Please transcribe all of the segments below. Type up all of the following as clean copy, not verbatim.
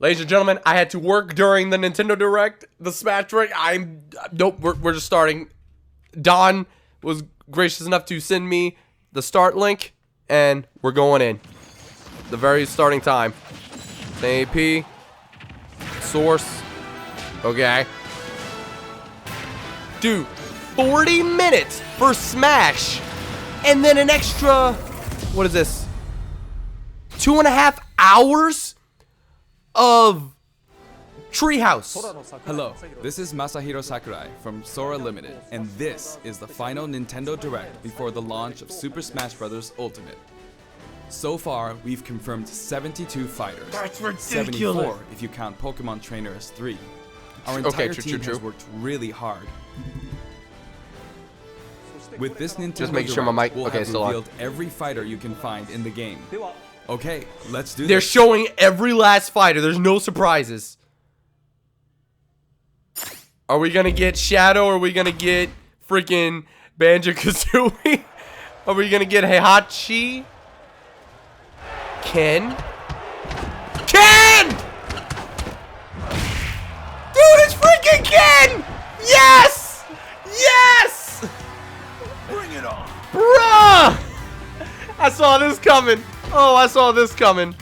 Ladies and gentlemen, I had to work during the Nintendo Direct, the Smash Direct. Nope, we're just starting. Don was gracious enough to send me the start link, and we're going in. The very starting time. AP. Source. Okay. Dude, 40 minutes for Smash. And then an extra, what is this? 2.5 hours of Treehouse. Hello, this is Masahiro Sakurai from Sora Limited, and this is the final Nintendo Direct before the launch of Super Smash Bros. Ultimate. So far, we've confirmed 72 fighters. That's ridiculous. 74 if you count Pokemon Trainer as 3. Our entire team has worked really hard. With this Nintendo Just making Direct, sure my mic. we'll Okay, have still on. revealed every fighter you can find in the game. Okay, let's do They're this. showing every last fighter. There's no surprises. Are we gonna get Shadow? Or are we gonna get freaking Banjo-Kazooie? Are we gonna get Heihachi? Ken? Ken! Dude, it's freaking Ken! Yes! Yes! Bring it on. Bruh! I saw this coming. Oh, I saw this coming.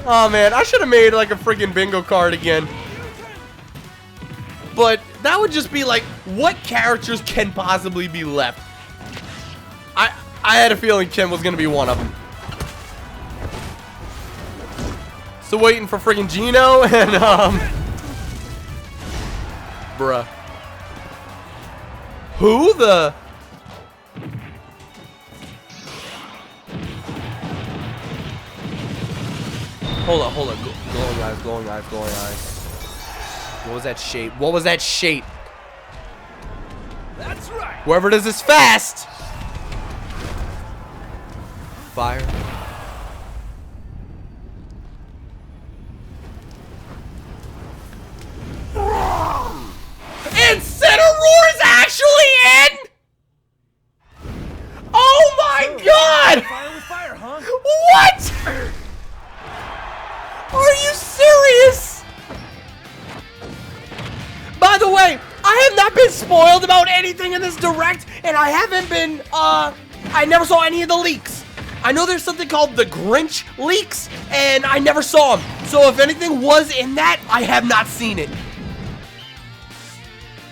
Oh, man. I should have made, like, a freaking bingo card again. But that would just be, like, what characters can possibly be left? I had a feeling Ken was going to be one of them. Still waiting for freaking Gino and, bruh. Who the... Hold on. Glowing eyes. What was that shape? What was that shape? That's right. Whoever it is fast. Fire. Inceniroar is actually in? Oh my god! Fire with fire, huh? What? Are you serious? By the way, I have not been spoiled about anything in this Direct, and I haven't been, I never saw any of the leaks. I know there's something called the Grinch leaks, and I never saw them. So if anything was in that, I have not seen it.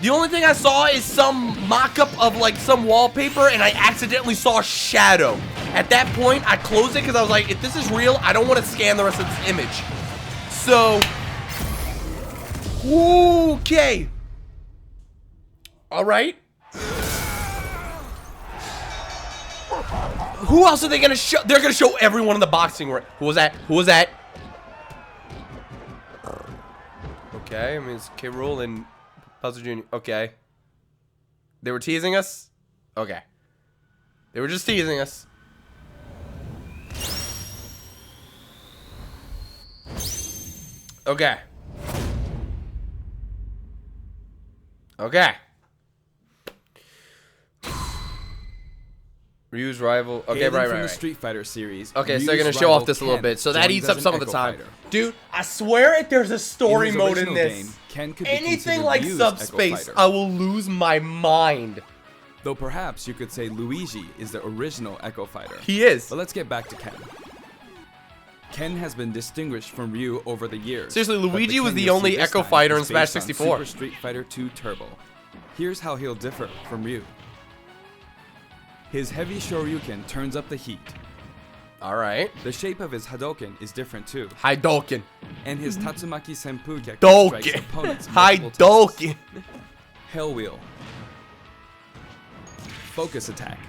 The only thing I saw is some mock-up of, like, some wallpaper, and I accidentally saw Shadow. At that point, I closed it because I was like, if this is real, I don't want to scan the rest of this image. So, okay. All right. Who else are they going to show? They're going to show everyone in the boxing ring. Who was that? Who was that? Okay, I mean, it's K. Rool and Bowser Jr. Okay. They were teasing us? Okay. They were just teasing us. Okay. Okay. Ryu's rival. Okay, Hailing right. from the Street Fighter series. Okay, so they're Ryu's gonna show rival off this a little Ken bit. So that joins eats as up some of an the time. Echo Fighter. Dude, I swear if there's a story In his mode in original this, game, Ken could be anything considered like Ryu's Echo Subspace, Fighter. I will lose my mind. Though perhaps you could say Luigi is the original Echo Fighter. He is. But let's get back to Ken. Ken has been distinguished from Ryu over the years. Seriously, but Luigi Ken was the you'll only see this Echo time Fighter is in Smash based on 64. Super Street Fighter 2 Turbo. Here's how he'll differ from Ryu. His heavy Shoryuken turns up the heat. Alright. The shape of his Hadouken is different too. Hadouken. And his Tatsumaki Senpukyaku strikes Hadouken. opponents multiple times. Hadouken. Hell Wheel. Focus Attack.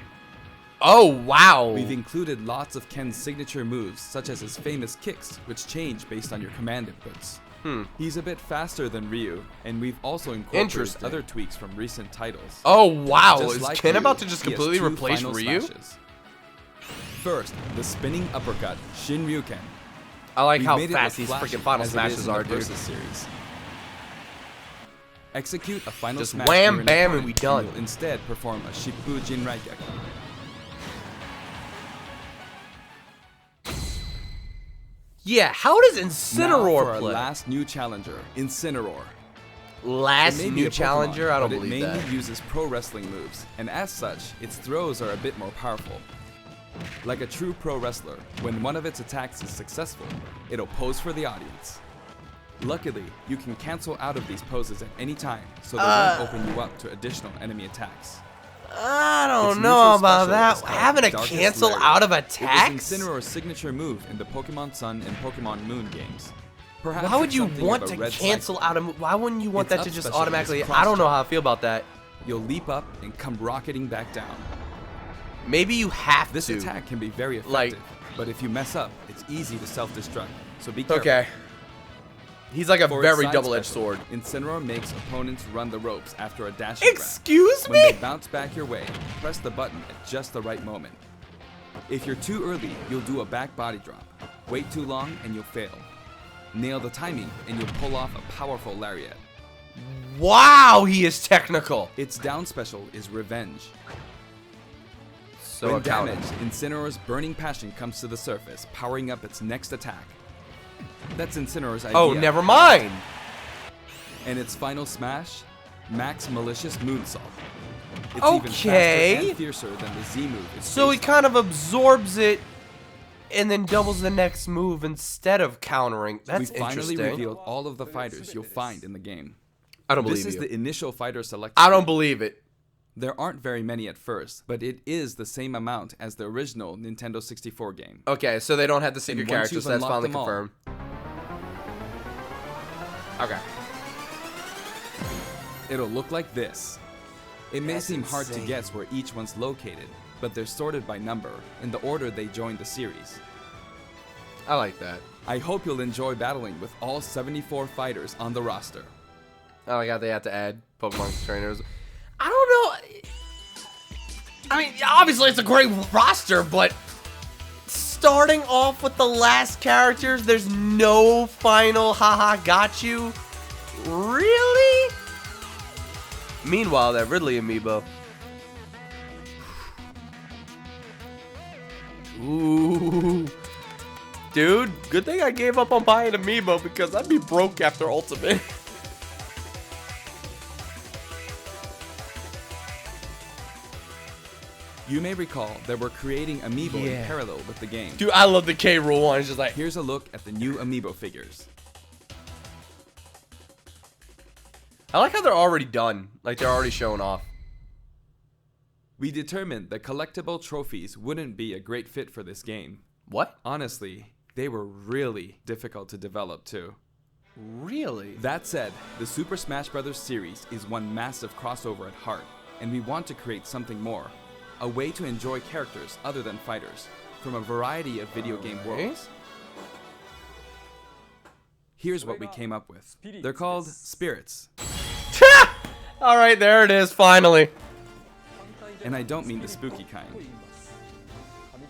Oh, wow. We've included lots of Ken's signature moves, such as his famous kicks, which change based on your command inputs. He's a bit faster than Ryu, and we've also incorporated Interesting. other tweaks from recent titles. Oh, wow. Just Is like Ken Ryu, about to just he has completely two replace final Ryu? smashes. First, the spinning uppercut, Shinryuken. I like We've how made it fast look these flashy freaking Final as it is Smashes in the are, dude. Versus series. Execute a final Just smash wham, near an bam, and opponent, we done. You'll instead perform a Shippu Jinraikyaku. Yeah, how does Now Inceniroar for our play? last new challenger, Inceniroar. Last It may be new a Pokemon, challenger? I don't but believe it mainly that. uses pro wrestling moves, and as such, its throws are a bit more powerful. Like a true pro wrestler, when one of its attacks is successful, it'll pose for the audience. Luckily, you can cancel out of these poses at any time, so they won't open you up to additional enemy attacks. I Its don't know neutral about special that. is called Having to Darkest cancel Lariat. out of It attacks? was Inceniroar's signature move in the Pokemon Sun and Pokemon Moon games. Perhaps Why would it's you something want of a to red cancel cycle. out of? Why wouldn't you want Its that up to just special is automatically? cross I don't know jump. how I feel about that. You'll leap up and come rocketing back down. Maybe you have This to. attack can be very effective, Like- but if you mess up, it's easy to self-destruct, so be careful. Okay. He's like a For its very side double-edged special, sword. Incineroar makes opponents run the ropes after a dash and grab. Excuse When they me? bounce back your way, press the button at just the right moment. If you're too early, you'll do a back body drop. Wait too long and you'll fail. Nail the timing and you'll pull off a powerful lariat. Wow, he is technical. Its down special is Revenge. So When accounted. damaged, Incineroar's Burning Passion comes to the surface, powering up its next attack. That's Incineroar's idea. Oh, never mind. And its final smash, Max Malicious Moonsault. It's even Okay. faster and fiercer than the Z move. it's So he based on. kind of absorbs it and then doubles the next move instead of countering. That's We finally interesting. revealed all of the fighters you'll find in the game. I don't This believe is you. the initial fighter selection. I don't believe it. There aren't very many at first, but it is the same amount as the original Nintendo 64 game. Okay, so they don't have the secret once characters. you've So that's unlocked finally them all- confirmed. Okay. It'll look like this. It may That's seem hard to insane. guess where each one's located, but they're sorted by number in the order they joined the series. I like that. I hope you'll enjoy battling with all 74 fighters on the roster. I like how they have to add Pokemon trainers. I don't know. I mean, obviously it's a great roster, but starting off with the last characters, there's no final haha got you. Really? Meanwhile, that Ridley amiibo. Ooh. Dude, good thing I gave up on buying amiibo because I'd be broke after Ultimate. You may recall that we're creating Amiibo in Yeah. parallel with the game. Dude, I love the K Rule one. It's just like, Here's a look at the new Amiibo figures. I like how they're already done. Like they're already showing off. We determined that collectible trophies wouldn't be a great fit for this game. What? Honestly, they were really difficult to develop too. Really? That said, the Super Smash Bros. Series is one massive crossover at heart, and we want to create something more. A way to enjoy characters other than fighters, from a variety of video game worlds. Here's what we came up with. They're called Spirits. All right, there it is, finally. And I don't mean the spooky kind.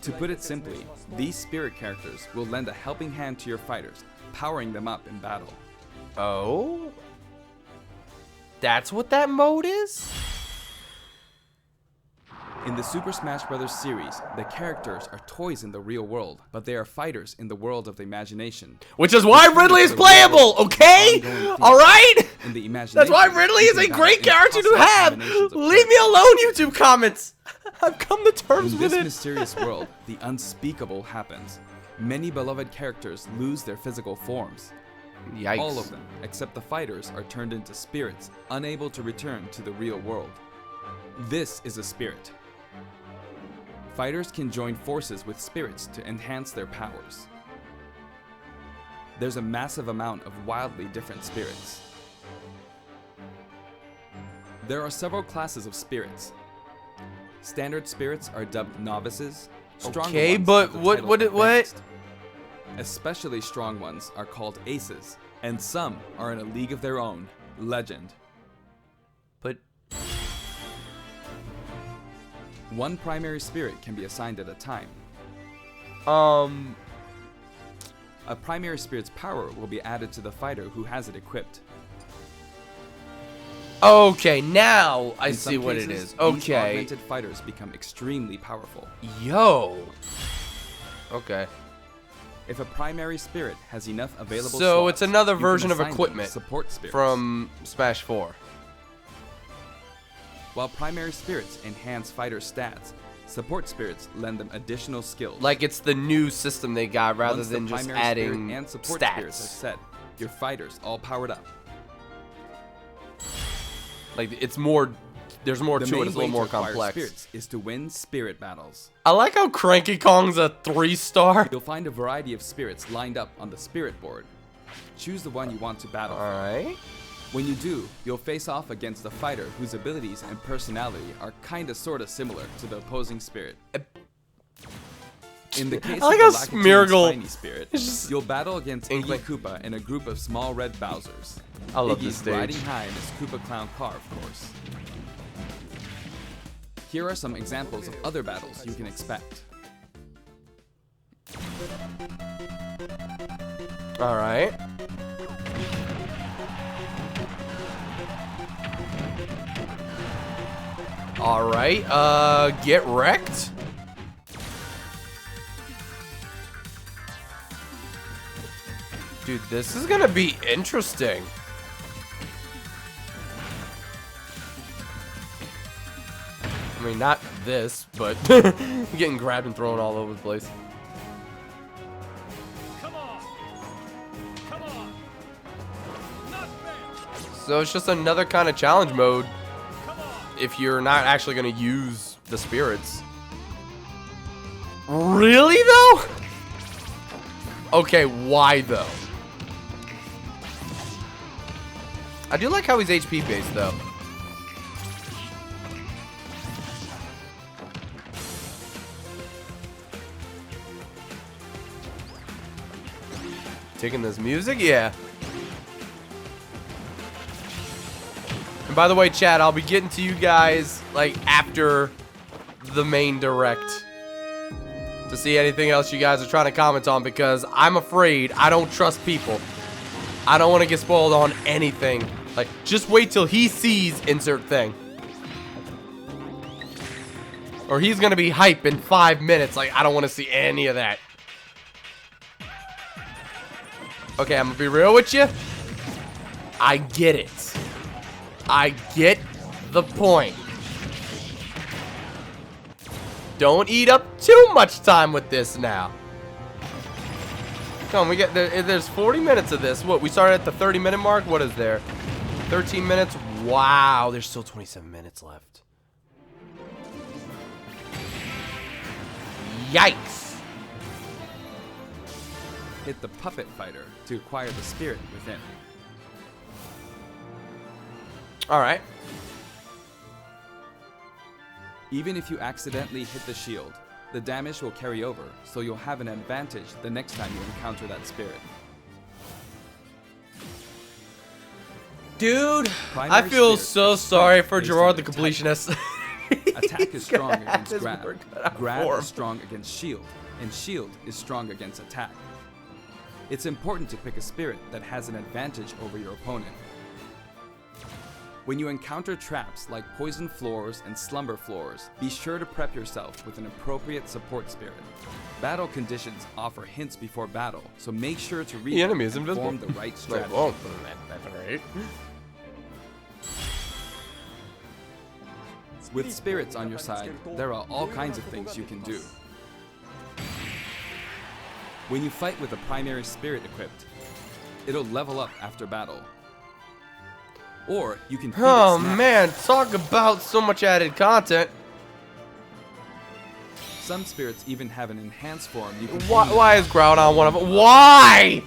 To put it simply, these spirit characters will lend a helping hand to your fighters, powering them up in battle. Oh? That's what that mode is? In the Super Smash Bros. Series, the characters are toys in the real world, but they are fighters in the world of the imagination. Which is why Ridley is playable, okay? All right? In the imagination, That's why Ridley you is a can great battle character to impossible have. combinations of Leave me alone, YouTube comments. I've come to terms In with this it. mysterious world, the unspeakable happens. Many beloved characters lose their physical forms. Yikes. All of them, except the fighters, are turned into spirits, unable to return to the real world. This is a spirit. Fighters can join forces with spirits to enhance their powers. There's a massive amount of wildly different spirits. There are several classes of spirits. Standard spirits are dubbed novices. Stronger Okay, ones but have the what- title what- advanced. Especially strong ones are called aces, and some are in a league of their own, legend. But One primary spirit can be assigned at a time. A primary spirit's power will be added to the fighter who has it equipped. okay, now I In see some what it cases, is. These Okay. augmented fighters become extremely powerful. Yo. Okay. If a primary spirit has enough available So slots, it's another you can version of assign them equipment support spirits. from Smash 4. While primary spirits enhance fighter stats, support spirits lend them additional skills. Like it's the new system they got rather Once than the just primary spirit adding and support spirits are stats. set, your fighters all powered up. Like it's more, there's more The to it. main It's a way little more to acquire complex. spirits is to win spirit battles. I like how Cranky Kong's a 3-star. You'll find a variety of spirits lined up on the spirit board. Choose the one you want to battle. All right. When you do, you'll face off against a fighter whose abilities and personality are kinda sorta similar to the opposing spirit. In the case I like of how the Lakitun's Smeargle Spiny Spirit, is just you'll battle against Iggy Inkling. Koopa and a group of small red Bowsers. I love Iggy's this stage. riding high in his Koopa Clown car, of course. Here are some examples of other battles you can expect. All right. All right. Get wrecked. Dude, this is gonna be interesting. I mean, not this, but getting grabbed and thrown all over the place. Come on. Come on. Not fair. So it's just another kind of challenge mode Come on. if you're not actually gonna use the spirits. Really though? Okay, why though? I do like how he's HP based though. Taking this music, yeah. And by the way, chat, I'll be getting to you guys like after the main direct to see anything else you guys are trying to comment on, because I'm afraid I don't trust people. I don't want to get spoiled on anything. Like, just wait till he sees insert thing. Or he's gonna be hype in 5 minutes. Like, I don't want to see any of that. Okay, I'm gonna be real with you. I get it. I get the point. Don't eat up too much time with this now. Come on, we get there's 40 minutes of this. What, we started at the 30-minute mark? What is there? 13 minutes? Wow, there's still 27 minutes left. Yikes. Hit the puppet fighter to acquire the spirit within. Alright. Even if you accidentally hit the shield, the damage will carry over, so you'll have an advantage the next time you encounter that spirit. Dude, Primary I feel spirits so are sorry strength for based on Gerard the their type. completionist. Attack is strong against his grab. work cut out Grab for him. is strong against shield, and shield is strong against attack. It's important to pick a spirit that has an advantage over your opponent. When you encounter traps like poison floors and slumber floors, be sure to prep yourself with an appropriate support spirit. Battle conditions offer hints before battle, so make sure to read The enemy is and invisible. form the right Like, strategy. whoa, that's right. With spirits on your side, there are all kinds of things you can do. When you fight with a primary spirit equipped, it'll level up after battle. Or you can feed Oh it snacks. man, talk about so much added content. Some spirits even have an enhanced form you can Why is Groudon one of them? Why?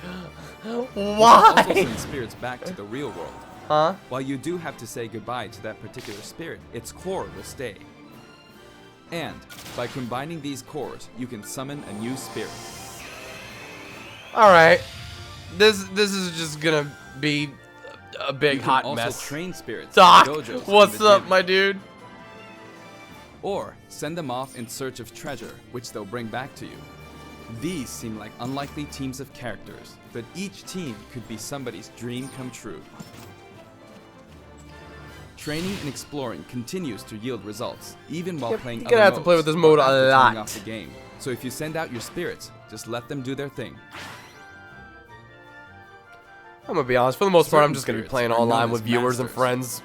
also Why? send spirits back to the real world. Huh? While you do have to say goodbye to that particular spirit, its core will stay. And by combining these cores, you can summon a new spirit. All right. This is just gonna be a big You can hot also mess. train spirits Doc, in dojos what's in the up, gym. my dude? Or send them off in search of treasure, which they'll bring back to you. These seem like unlikely teams of characters, but each team could be somebody's dream come true. Training and exploring continues to yield results, even while Yep, playing you're other gonna have to play modes with this or mode a after turning lot. off the game. So if you send out your spirits, just let them do their thing. I'm gonna be honest. For the most part, I'm Certain just gonna be spirits playing are known online as with viewers and masters. friends.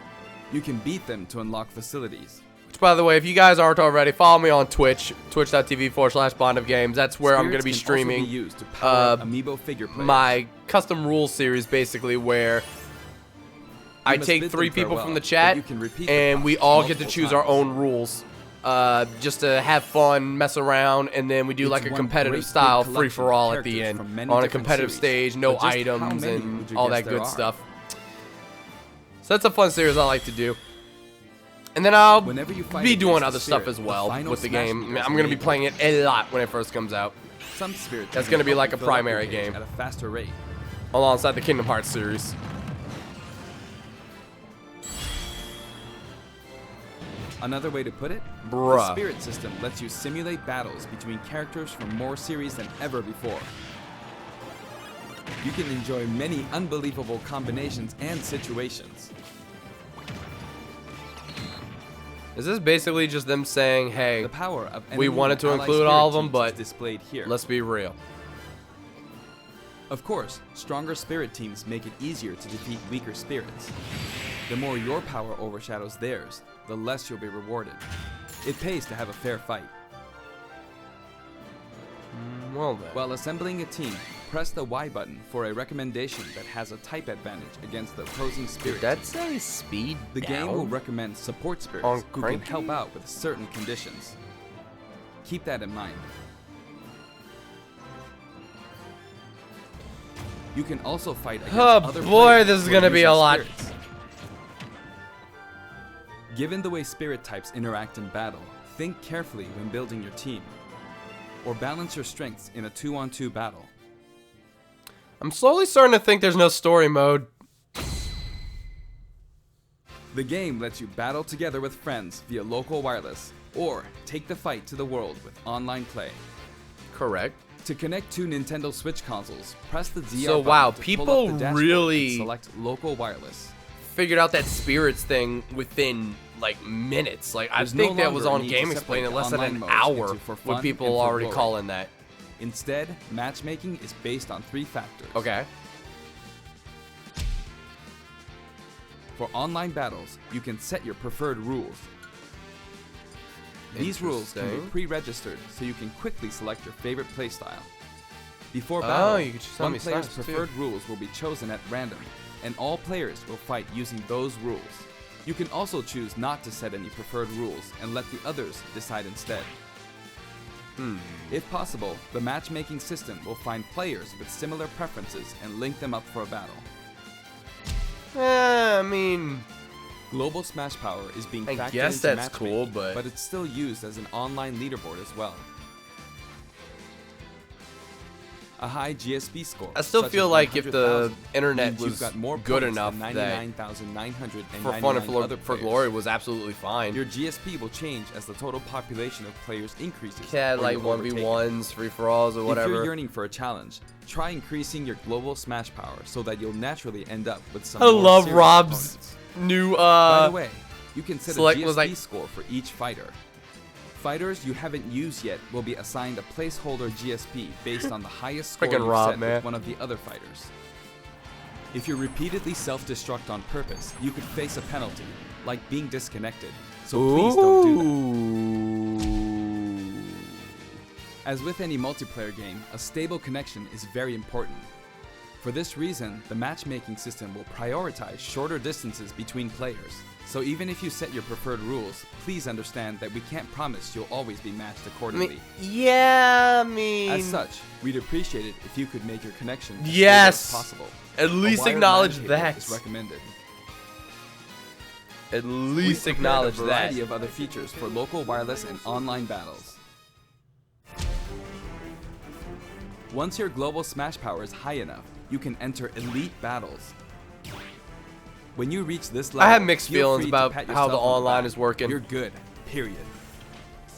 You can beat them to unlock facilities. Which, by the way, if you guys aren't already, follow me on Twitch, twitch.tv/BondOfGames. That's where I'm gonna be Spirits can also streaming be used to power up uh, amiibo figure players. my custom rules series, basically, where I must take bid them 3 people farewell, from the but chat, you can repeat the and we process all get to multiple choose our times. own rules. Just to have fun, mess around, and then we do It's like a one competitive great big style collection free of for all at the characters end from many on a different competitive series. stage, no But just how items many and would you all guess that there good are? stuff. So that's a fun series I like to do. And then I'll Whenever you fight be doing against other the stuff spirit, as the well final with the smash game. meter is I'm going to be made playing it a lot when it first comes out, Some spirits That's can gonna be help like you a fill up your primary page game. at a faster rate. alongside the Kingdom Hearts series. Another way to put it, Bruh. the spirit system lets you simulate battles between characters from more series than ever before. You can enjoy many unbelievable combinations and situations. Is this basically just them saying, hey, The power of we enemy wanted and to ally include all of spirit them, teams is but displayed here. let's be real. Of course, stronger spirit teams make it easier to defeat weaker spirits. The more your power overshadows theirs, the less you'll be rewarded. It pays to have a fair fight. Well then. While assembling a team, press the Y button for a recommendation that has a type advantage against the opposing spirit. Did that say speed The down? game will recommend support spirits On who can cranky? help out with certain conditions. Keep that in mind. You can also fight against Oh other boy, players this is who are gonna be a using lot. spirits. Given the way spirit types interact in battle, think carefully when building your team. Or balance your strengths in a 2-on-2 battle. I'm slowly starting to think there's no story mode. The game lets you battle together with friends via local wireless, or take the fight to the world with online play. Correct. To connect two Nintendo Switch consoles, press the ZR So, button wow, to pull people up the dashboard really- and select local wireless. Figured out that spirits thing within like minutes. Like I There's no think that was longer on a need Game to Explain in separate less than online an modes hour into for with fun people and for already glory. calling that. Instead, matchmaking is based on 3 factors. Okay. For online battles, you can set your preferred rules. These rules can be Interesting. pre-registered so you can quickly select your favorite playstyle. Before Oh, battle, you can choose how one many player's styles, too. preferred rules will be chosen at random, and all players will fight using those rules. You can also choose not to set any preferred rules and let the others decide instead. If possible, the matchmaking system will find players with similar preferences and link them up for a battle. I mean, Global Smash Power is being I factored guess into that's cool, matchmaking, but- it's still used as an online leaderboard as well. A high GSP score. I still such feel as like if the 100,000, internet means you've was got more good points enough than that 99,999 for fun and other for players. glory was absolutely fine. Your GSP will change as the total population of players increases. Had or like you're overtaken. 1v1s, free for alls, or If whatever. you're yearning for a challenge, try increasing your global smash power so that you'll naturally end up with some I more love serious Rob's opponents. new By the way, you can set a select GSP was like- score for each fighter. Fighters you haven't used yet will be assigned a placeholder GSP based on the highest score Frickin' you Rob, set man. with one of the other fighters. If you repeatedly self-destruct on purpose, you could face a penalty, like being disconnected. So please don't do that. Ooh. As with any multiplayer game, a stable connection is very important. For this reason, the matchmaking system will prioritize shorter distances between players. So even if you set your preferred rules, please understand that we can't promise you'll always be matched I accordingly. mean, yeah, I mean, As such, we'd appreciate it if you could make your connection as Yes! stable as possible. at A least wired acknowledge LAN cable that. is recommended. At We've least prepared acknowledge a that. variety of other features for local wireless and online battles. Once your global smash power is high enough, you can enter elite battles. When you reach this level, I have mixed feel feelings free to about pat how the yourself on online back. is working. You're good, period.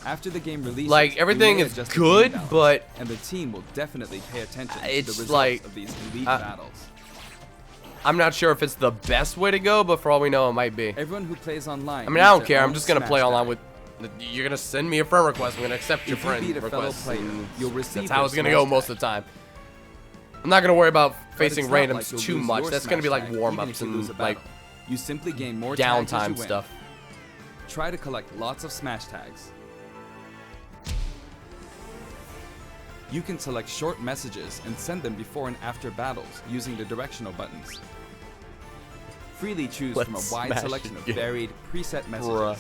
After the game releases, Like, you everything may is adjust the good, game balance, but and the team will definitely pay attention to it's the results like, of these elite uh, battles. I'm not sure if it's the best way to go, but for all we know, it might be. Everyone who plays online. I mean, I needs don't their care. I'm own just gonna Smash play online deck. with You're gonna send me a friend request. I'm gonna accept your If you friend beat a fellow request. player, and you'll receive That's how their it's gonna smash go tag. most of the time. I'm not gonna worry about facing But it's not randoms like you'll too lose much. your That's gonna be smash like tag, warm even ups if you lose and a like battle. You simply gain more tags as you downtime win. stuff. Try to collect lots of smash tags. You can select short messages and send them before and after battles using the directional buttons. Freely choose from a Let's wide smash selection of again. varied preset messages. Bruh.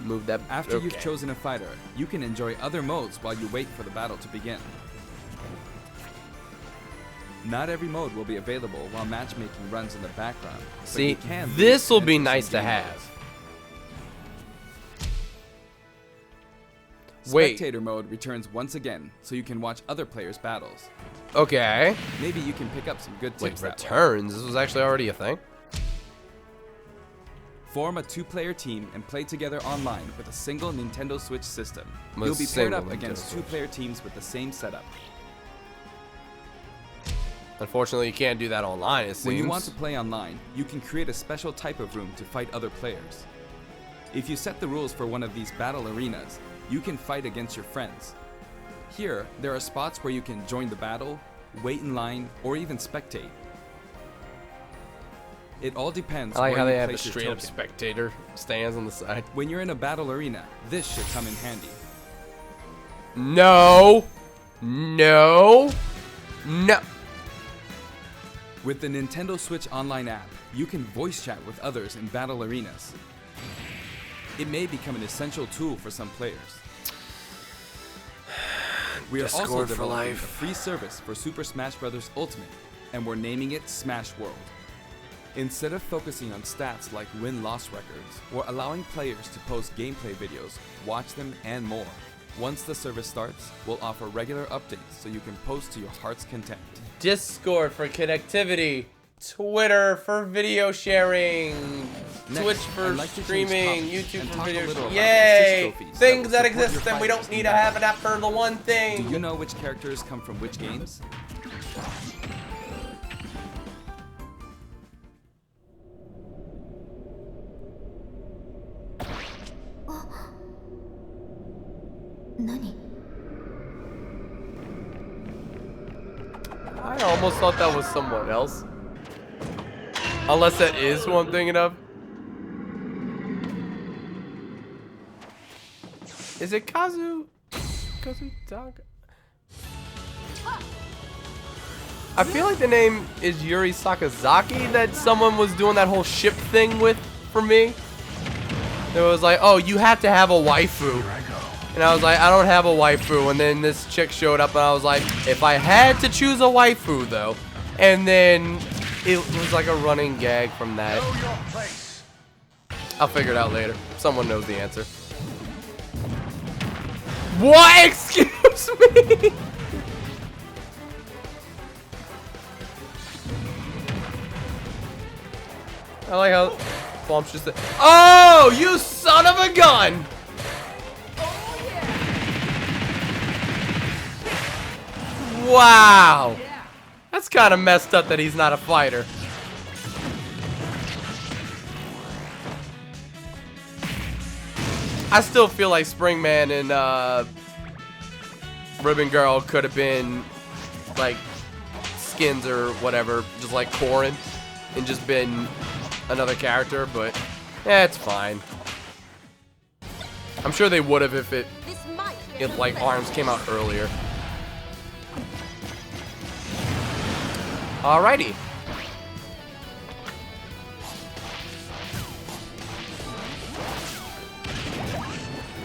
Move that. After you've okay. chosen a fighter, you can enjoy other modes while you wait for the battle to begin. Not every mode will be available while matchmaking runs in the background. but See, you can lose this will be interest in nice to game have. modes. Wait. Spectator mode returns once again, so you can watch other players' battles. Okay. Maybe you can pick up some good Wait, tips that way. returns. This was actually already a thing. Form a two-player team and play together online with a single Nintendo Switch system. With You'll be paired single up Nintendo against Switch. two-player teams with the same setup. Unfortunately, you can't do that online. It seems. When you want to play online, you can create a special type of room to fight other players. If you set the rules for one of these battle arenas, you can fight against your friends. Here, there are spots where you can join the battle, wait in line, or even spectate. It all depends I like where how you they have the place your straight up token. spectator stands on the side. When you're in a battle arena, this should come in handy. No. No. No. With the Nintendo Switch Online app, you can voice chat with others in battle arenas. It may become an essential tool for some players. We are also Discord for developing a life. free service for Super Smash Bros. Ultimate, and we're naming it Smash World. Instead of focusing on stats like win-loss records, we're allowing players to post gameplay videos, watch them, and more. Once the service starts, we'll offer regular updates so you can post to your heart's content. Discord for connectivity. Twitter for video sharing. Next, Twitch for I'd like to change streaming. topics YouTube and for talk a video little sharing. about Yay! assist trophies Things that that will support exist your and we don't fighters need in to have battle. an app for the one thing. Do you know which characters come from which games? I almost thought that was someone else. Unless that is who I'm thinking of. Is it Kazutaka? I feel like the name is Yuri Sakazaki that someone was doing that whole ship thing with for me. It was like, oh, you have to have a waifu. And I was like, I don't have a waifu. And then this chick showed up and I was like, if I had to choose a waifu though. And then it was like a running gag from that. Know your place. I'll figure it out later. Someone knows the answer. What? Excuse me? I like how Bomb's just oh, you son of a gun! Wow. That's kind of messed up that he's not a fighter. I still feel like Springman and Ribbon Girl could have been like skins or whatever, just like Corrin, and just been another character, but it's fine. I'm sure they would have if like ARMS came out earlier. Alrighty.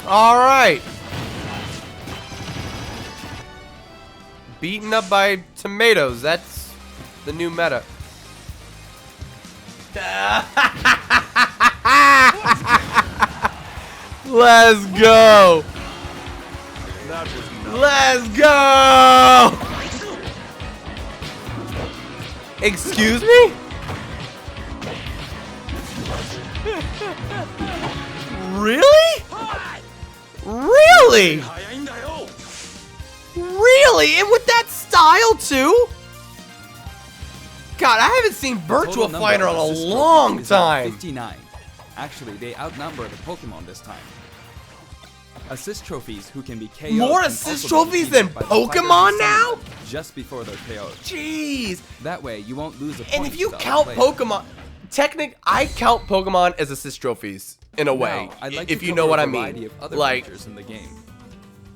Alright. Beaten up by tomatoes. That's the new meta. Let's go. Let's go. Excuse me? Really? Really? Really? And with that style too? God, I haven't seen Virtua Total number Fighter of in a assist long trophies is at time. 59. Actually, they outnumber the Pokemon this time. Assist trophies who can be KO'd. More can assist also be trophies than defeated by the fighters who Pokemon summon now? them just before they're KO'd. Jeez. That way, you won't lose a point. And if you while count playing. Pokemon, I count Pokemon as assist trophies in a way. Now, I'd like if to you know cover what a I variety mean. of other Like, features in the game.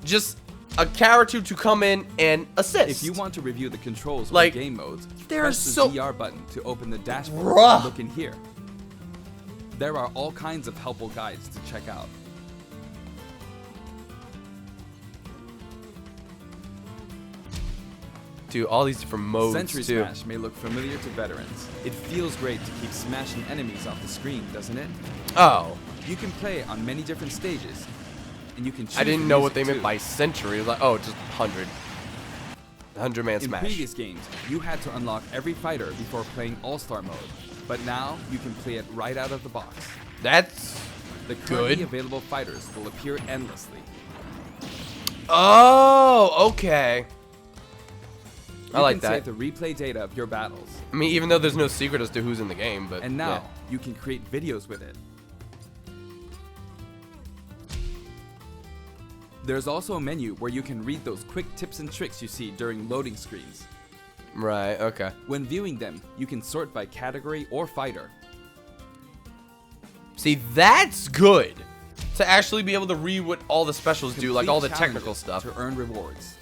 just a character to come in and assist. If you want to review the controls Like, or game modes, there are press the so- ZR button to open the dashboard Bruh. and look in here. There are all kinds of helpful guides to check out. Dude, all these different modes Sentry too. Smash may look familiar to veterans. It feels great to keep smashing enemies off the screen, doesn't it? Oh, You can play on many different stages, and you can choose I didn't the know what they music meant too. by century. Like, oh, just 100. 100-man In smash. previous games, you had to unlock every fighter before playing All-Star mode, but now you can play it right out of the box. That's The currently good. available fighters will appear endlessly. Oh, okay. I You like can that. save the replay data of your battles, I mean, even though there's no secret as to who's in the game, but and now yeah. you can create videos with it. There's also a menu where you can read those quick tips and tricks you see during loading screens. Right. Okay. When viewing them, you can sort by category or fighter. See, that's good. To actually be able to read what all the specials do, like Complete all the challenges technical stuff. to earn rewards.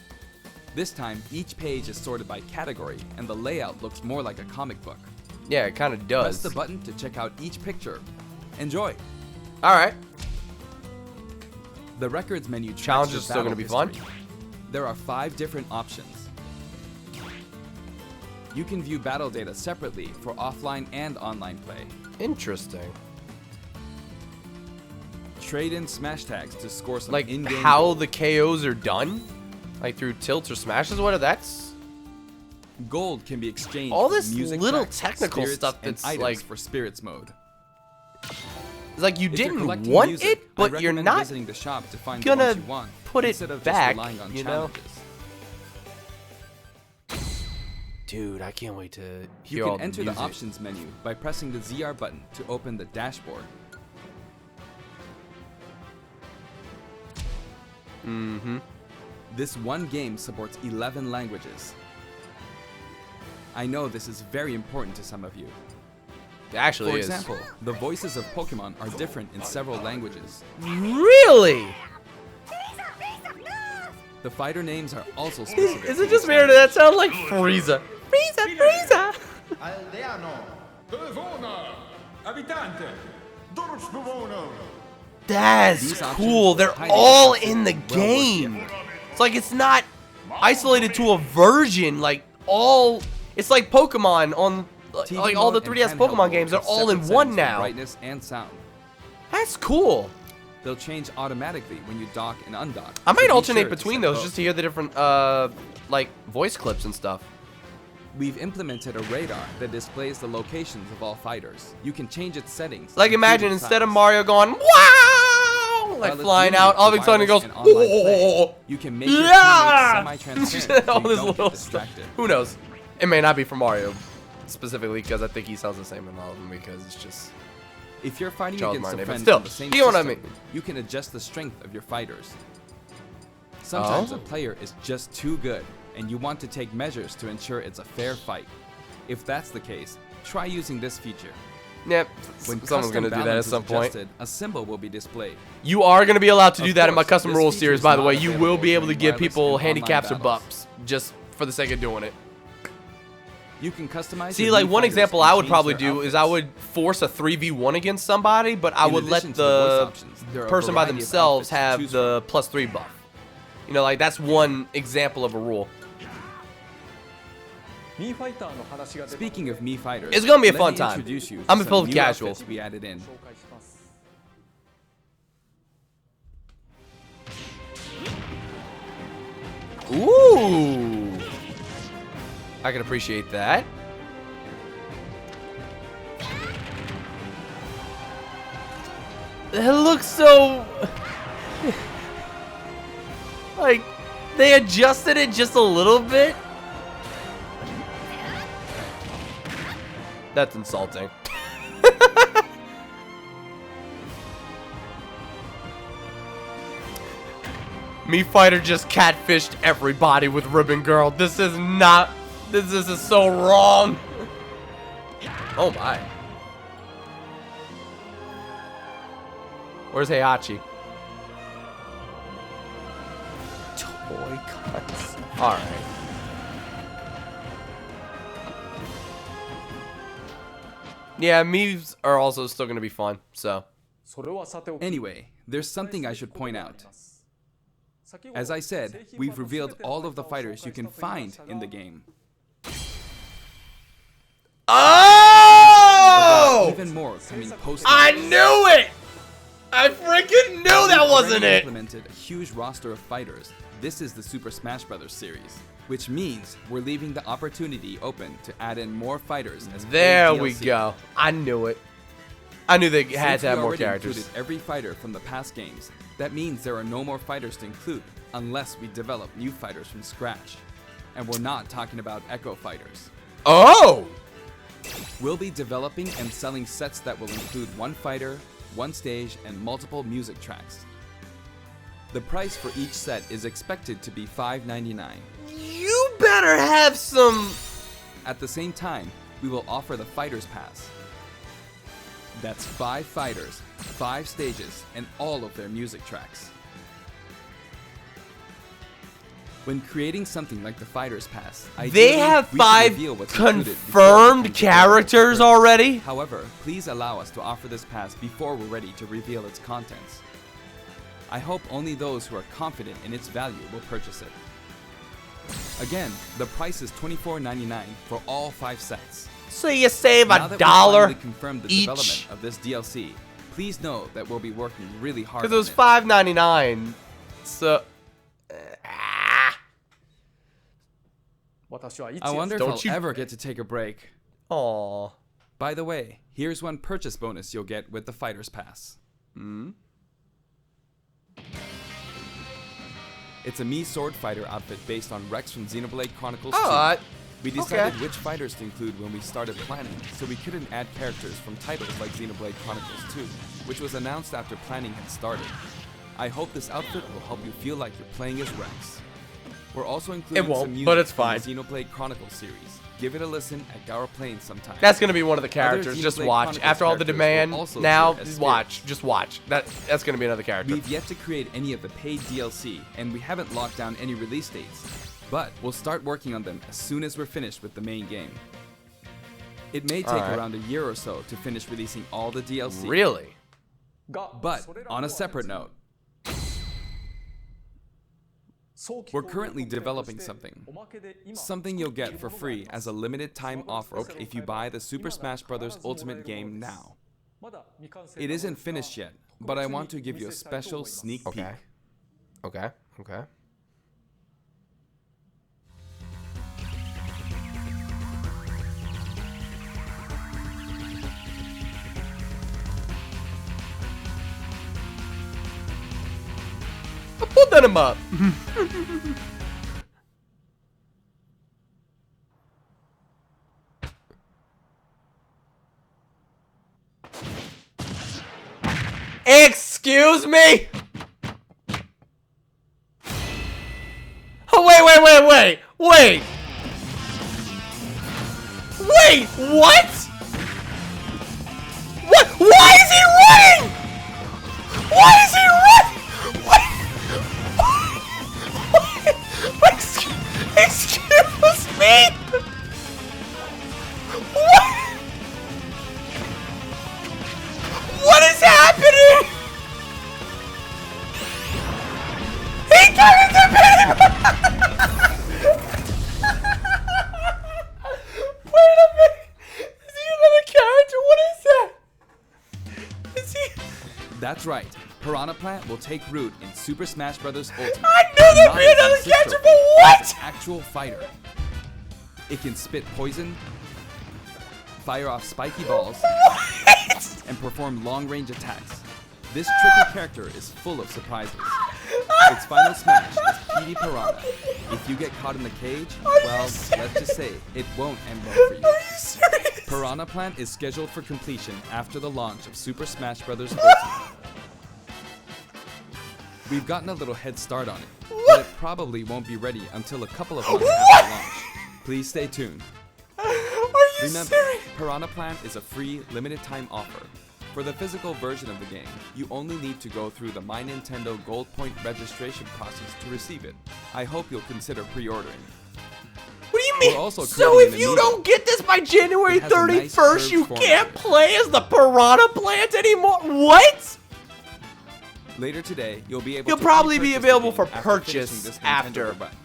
This time, each page is sorted by category, and the layout looks more like a comic book. Yeah, it kind of Press does. the button to check out each picture. Enjoy! All right. The records menu tracks Challenges your still battle gonna be fun? history. There are 5 different options. You can view battle data separately for offline and online play. Interesting. Trade in smash tags to score some Like in-game how gold. the KOs are done, like through tilts or smashes. What are that's? Gold can be exchanged All for this music little tracks, technical spirits, stuff and that's items like- for spirits mode. It's like you If you're didn't collecting want music, it, I but you're recommend not visiting the shop to find the gonna ones you want, put it instead of back, just relying on you know? challenges. Dude, I can't wait to hear You all can the enter the music. options menu by pressing the ZR button to open the dashboard. Mm-hmm. This one game supports 11 languages. I know this is very important to some of you. It actually For is. example, the voices of Pokemon are different in several languages. Really? The fighter names are also specific. Is it just me or did that sound like Frieza? Frieza, Frieza. Aldeano. Telefona! Abitante! Dorfbewohner! That's These options cool. are They're highly all custom, in the well worth game. getting. It's like it's not isolated to a version. Like all, it's like Pokemon on TV like all the mode and 3DS handheld Pokemon mode games. They're have all in separate one settings for now. Brightness and sound. That's cool. They'll change automatically when you dock and undock. I so might be alternate sure to between set those both. just to hear the different like voice clips and stuff. We've implemented a radar that displays the locations of all fighters. You can change its settings. Like imagine including instead of size. Mario going wow, like While it's flying limited out, to all of a sudden it goes wireless and online play, whoa. You can make your Yeah! teammates semi-transparent so all you this don't little get stuff. distracted. Who knows? It may not be for Mario specifically because I think he sounds the same in all of them because it's just If you're fighting Charles against Martinet, a but friend still, on the same you know what I system, mean. you can adjust the strength of your fighters. Sometimes Oh. a player is just too good, and you want to take measures to ensure it's a fair fight. If that's the case, try using this feature. yep. When Someone's gonna do that at balance is some point. adjusted, a symbol will be displayed. You are gonna be allowed to do Of that in my course, custom this rules feature series. is By the not way, you will available be able to during give wireless people and online handicaps or battles. buffs just for the sake of doing it. You can customize. See, your like Mii one fighters example and I would change probably their do is I outfits. would force a 3v1 against somebody, but I In would let addition to the voice the options, there are a person by variety of themselves outfits to have choose the +3 buff. You know, like that's one example of a rule. Speaking of Mii fighters, It's gonna be a let fun me time. introduce you to I'm a some full new casual. outfits we added in. Ooh, I can appreciate that. It looks so like they adjusted it just a little bit. That's insulting. Me Fighter just catfished everybody with Ribbon Girl. This is not. This is so wrong. Oh my. Where's Heihachi? Toy cuts. Alright. Yeah, Meves are also still gonna be fun, so. Anyway, there's something I should point out. As I said, we've revealed all of the fighters you can find in the game. Oh! Even more coming post. I knew it! I freaking knew that wasn't it! Implemented a huge roster of fighters. This is the Super Smash Bros. Series, which means we're leaving the opportunity open to add in more fighters as There paid we DLC. go. I knew it. I knew they had Since to have we more already characters. included every fighter from the past games, that means there are no more fighters to include unless we develop new fighters from scratch. And we're not talking about Echo fighters. Oh! We'll be developing and selling sets that will include one fighter, one stage, and multiple music tracks. The price for each set is expected to be $5.99. You better have some. At the same time, we will offer the Fighters Pass. That's 5 fighters, 5 stages, and all of their music tracks. When creating something like the Fighters Pass, They ideally, have we should 5 reveal what's included before it confirmed becomes characters available. already? However, please allow us to offer this pass before we're ready to reveal its contents. I hope only those who are confident in its value will purchase it. Again, the price is $24.99 for all 5 sets. So you save Now $1 that we finally confirmed the each. development of this DLC, please know that we'll be working really hard Because it was on it. $5.99. So. I wonder if Don't I'll you- ever get to take a break. Aww. By the way, here's one purchase bonus you'll get with the Fighters Pass. It's a Mii Sword Fighter outfit based on Rex from Xenoblade Chronicles 2. Oh, We decided okay. which fighters to include when we started planning, so we couldn't add characters from titles like Xenoblade Chronicles 2, which was announced after planning had started. I hope this outfit will help you feel like you're playing as Rex. We're also including It won't, some music but it's from fine. the Xenoblade Chronicles series. Give it a listen at Gower Plain sometime. That's gonna be one of the characters. Just Xenoblade watch. Chronicles After all the characters demand, will also now appear as just watch. Just watch. That's gonna be another character. We've yet to create any of the paid DLC, and we haven't locked down any release dates. But we'll start working on them as soon as we're finished with the main game. It may take Alright. around a year or so to finish releasing all the DLC. Really? But on a separate note, we're currently developing something you'll get for free as a limited time offer if you buy the Super Smash Bros. Ultimate game now. It isn't finished yet, but I want to give you a special sneak peek. Okay. Okay. Okay. Pull that him up. Excuse me? Oh, wait. Wait, what? What? Why is he running? Why is he running? What? Excuse me? What? What is happening? He turned into Piranha! Wait a minute. Is he another character? What is that? Is he? That's right. Piranha Plant will take root in Super Smash Bros. Ultimate. I knew there'd Not be as a another sister, character, but what? Actual fighter. It can spit poison, fire off spiky balls, What? and perform long-range attacks. This tricky character is full of surprises. Its final smash is PD Piranha. If you get caught in the cage, well, let's just say it won't end well for Are you. you serious? Piranha Plant is scheduled for completion after the launch of Super Smash Bros. Ultimate. We've gotten a little head start on it, but it probably won't be ready until a couple of months What? after launch. Please stay tuned. Are you Remember, serious? Piranha Plant is a free, limited-time offer. For the physical version of the game, you only need to go through the My Nintendo Gold Point registration process to receive it. I hope you'll consider pre-ordering. What do you mean? We're also So creating if an you amiibo. don't get this by January It has a nice 31st, curved you form can't to it. play as the Piranha Plant anymore? What? Later today, you'll be able You'll to probably be pre-purchase the available game for after purchase finishing this Nintendo after. Direct.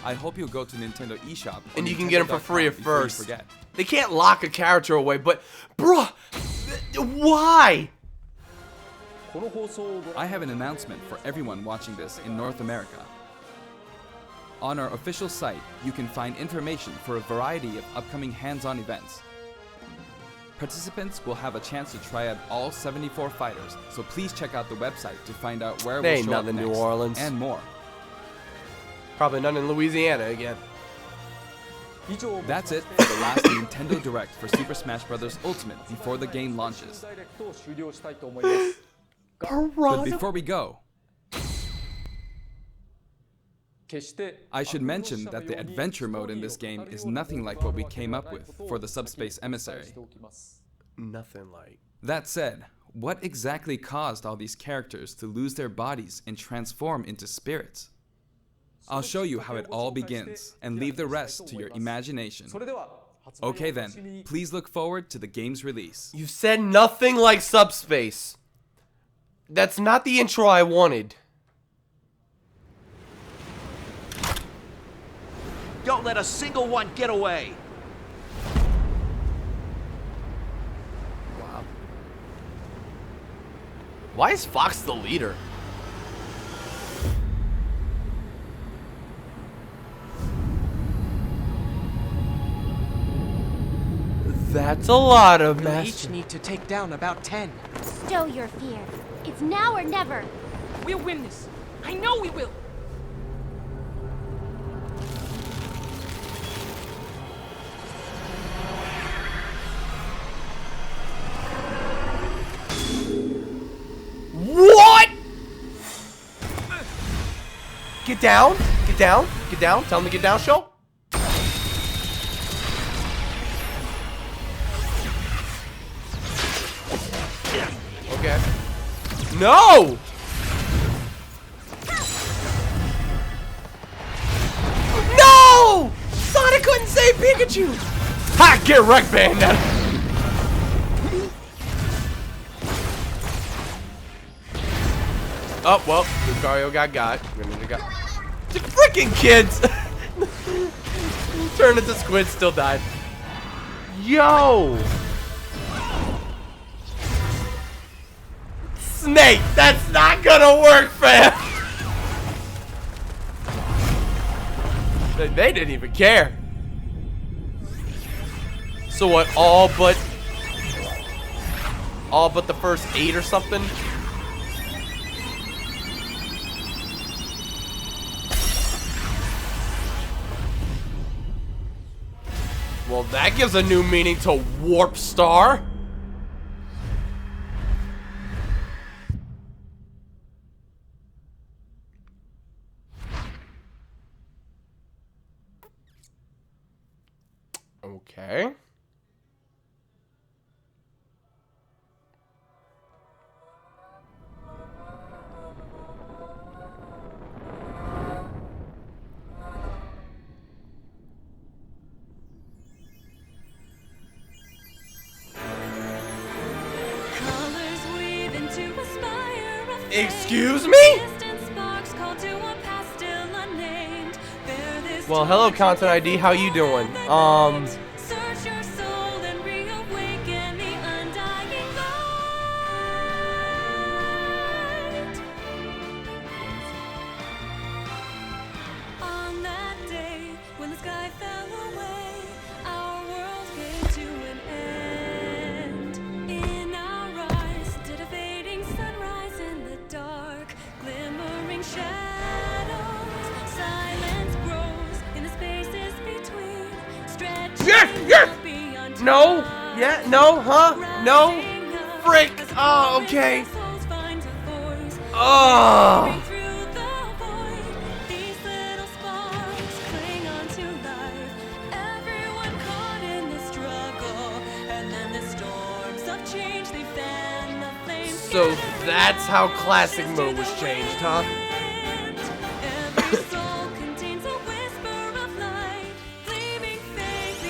I hope you'll go to Nintendo eShop or And you can get them for free at Nintendo.com before you first. forget. They can't lock a character away, but bruh, why? I have an announcement for everyone watching this in North America. On our official site, you can find information for a variety of upcoming hands-on events. Participants will have a chance to try out all 74 fighters, so please check out the website to find out where They we'll ain't show up nothing in next, New Orleans. and more. Probably none in Louisiana again. That's it for the last Nintendo Direct for Super Smash Bros. Ultimate before the game launches. But Piranha? before we go, I should mention that the adventure mode in this game is nothing like what we came up with for the Subspace Emissary. Nothing like. That said, what exactly caused all these characters to lose their bodies and transform into spirits? I'll show you how it all begins and leave the rest to your imagination. Okay then, please look forward to the game's release. You said nothing like Subspace. That's not the intro I wanted. Don't let a single one get away. Wow. Why is Fox the leader? That's a lot of We'll mess. each need to take down about 10. Stow your fear. It's now or never. We'll win this. I know we will. What? Get down. Get down. Get down. Tell him to get down, show. Okay. No! No! Sonic couldn't save Pikachu! Ha! Get wrecked, Bandana! Oh, well, Lucario got. The freaking kids! Turned into squid, still died. Yo! Snake, that's not gonna work, fam! They didn't even care. So what, all but the first 8 or something? Well, that gives a new meaning to Warp Star. Okay. Excuse me? Well, hello, Content ID. How you doing? Search your soul and reawaken the undying light. On that day when the sky fell away, our world came to an end. In our eyes did a fading sunrise in the dark, glimmering shadows. Silence grows in the spaces between, stretching beyond No. time. Yeah. No. Huh? No. Frick. Oh, okay. Souls find a voice, Oh. through So that's how classic mode was changed, huh?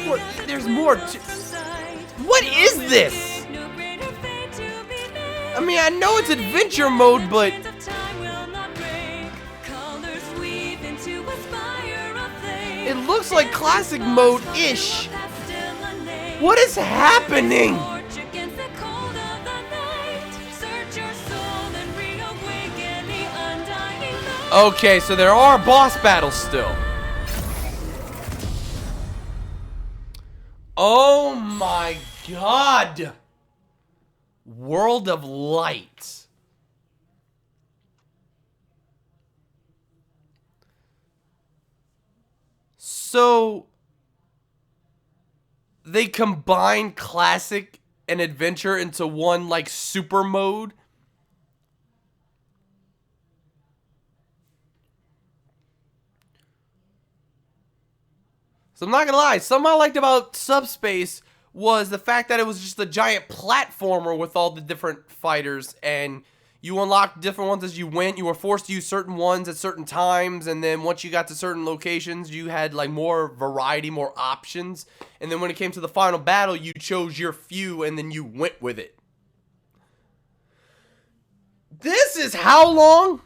What? There's more to... What is this? I mean, I know it's adventure mode, but... It looks like classic mode-ish. What is happening? Okay, so there are boss battles still. Oh my god. World of Light. So they combine classic and adventure into one like super mode. So I'm not gonna lie, something I liked about Subspace was the fact that it was just a giant platformer with all the different fighters, and you unlocked different ones as you went. You were forced to use certain ones at certain times, and then once you got to certain locations, you had like more variety, more options. And then when it came to the final battle, you chose your few, and then you went with it. This is how long?